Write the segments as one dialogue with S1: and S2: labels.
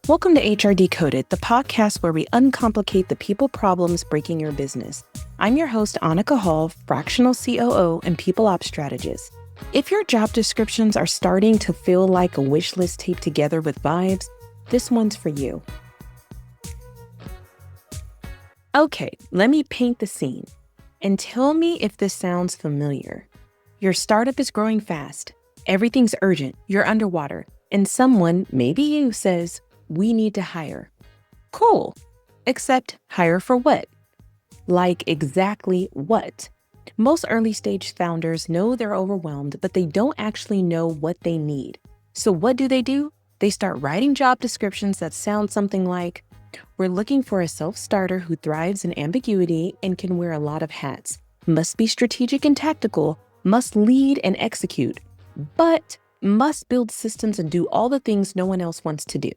S1: Welcome to HR Decoded, the podcast where we uncomplicate the people problems breaking your business. I'm your host, Annekah, fractional COO and people ops strategist. If your job descriptions are starting to feel like a wish list taped together with vibes, this one's for you. Okay, let me paint the scene and tell me if this sounds familiar. Your startup is growing fast. Everything's urgent. You're underwater. And someone, maybe you, says, "We need to hire." Cool. Except hire for what? Like exactly what? Most early stage founders know they're overwhelmed, but they don't actually know what they need. So what do? They start writing job descriptions that sound something like, "We're looking for a self-starter who thrives in ambiguity and can wear a lot of hats, must be strategic and tactical, must lead and execute, but must build systems and do all the things no one else wants to do."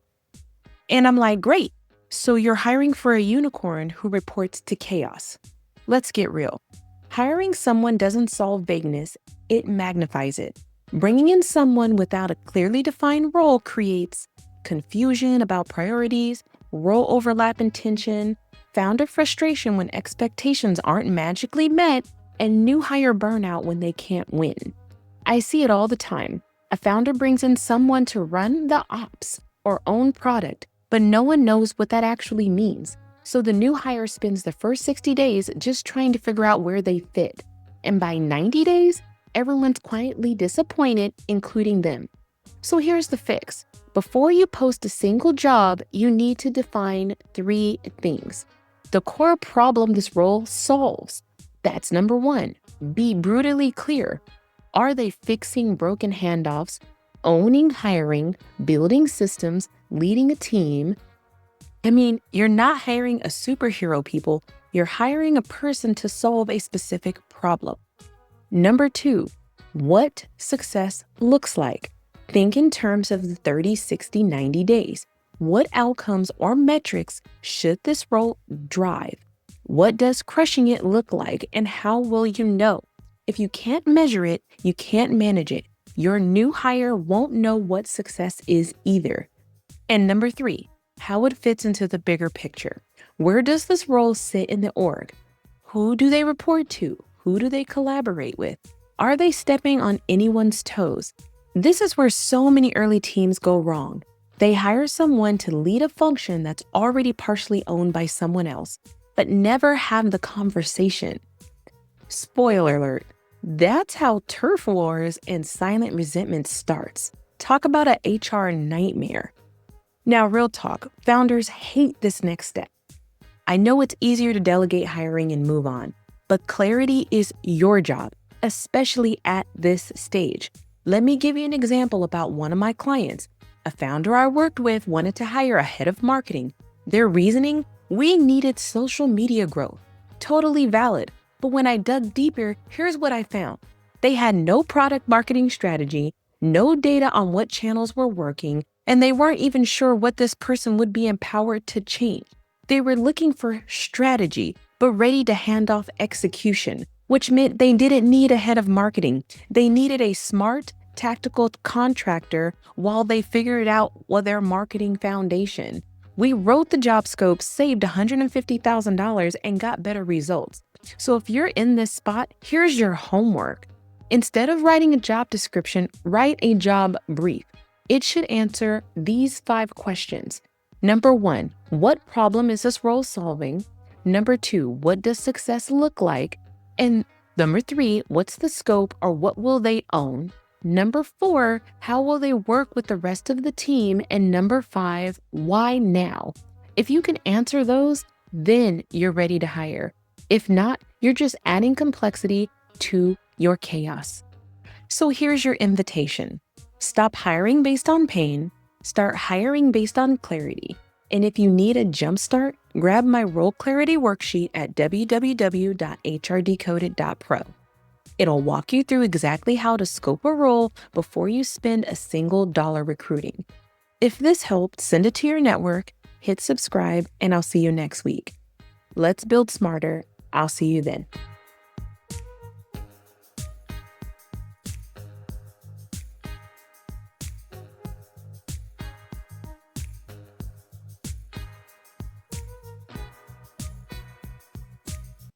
S1: And I'm like, great. So you're hiring for a unicorn who reports to chaos. Let's get real. Hiring someone doesn't solve vagueness, it magnifies it. Bringing in someone without a clearly defined role creates confusion about priorities, role overlap and tension, founder frustration when expectations aren't magically met, and new hire burnout when they can't win. I see it all the time. A founder brings in someone to run the ops or own product, but no one knows what that actually means. So the new hire spends the first 60 days just trying to figure out where they fit. And by 90 days, everyone's quietly disappointed, including them. So here's the fix. Before you post a single job, you need to define 3 things. The core problem this role solves. That's number 1. Be brutally clear. Are they fixing broken handoffs, owning hiring, building systems, leading a team? You're not hiring a superhero, people. You're hiring a person to solve a specific problem. Number 2, what success looks like. Think in terms of the 30, 60, 90 days. What outcomes or metrics should this role drive? What does crushing it look like, and how will you know? If you can't measure it, you can't manage it. Your new hire won't know what success is either. And number 3, how it fits into the bigger picture. Where does this role sit in the org? Who do they report to? Who do they collaborate with? Are they stepping on anyone's toes? This is where so many early teams go wrong. They hire someone to lead a function that's already partially owned by someone else, but never have the conversation. Spoiler alert, that's how turf wars and silent resentment starts. Talk about an HR nightmare. Now, real talk, founders hate this next step. I know it's easier to delegate hiring and move on, but clarity is your job, especially at this stage. Let me give you an example about one of my clients. A founder I worked with wanted to hire a head of marketing. Their reasoning? We needed social media growth. Totally valid. But when I dug deeper, here's what I found. They had no product marketing strategy, no data on what channels were working, and they weren't even sure what this person would be empowered to change. They were looking for strategy, but ready to hand off execution, which meant they didn't need a head of marketing. They needed a smart, tactical contractor while they figured out their marketing foundation. We wrote the job scope, saved $150,000, and got better results. So if you're in this spot, here's your homework. Instead of writing a job description, write a job brief. It should answer these 5 questions. Number 1, what problem is this role solving? Number 2, what does success look like? And number 3, what's the scope or what will they own? Number 4, how will they work with the rest of the team? And number 5, why now? If you can answer those, then you're ready to hire. If not, you're just adding complexity to your chaos. So here's your invitation. Stop hiring based on pain, start hiring based on clarity. And if you need a jumpstart, grab my role clarity worksheet at www.hrdecoded.pro. It'll walk you through exactly how to scope a role before you spend a single dollar recruiting. If this helped, send it to your network, hit subscribe, and I'll see you next week. Let's build smarter. I'll see you then.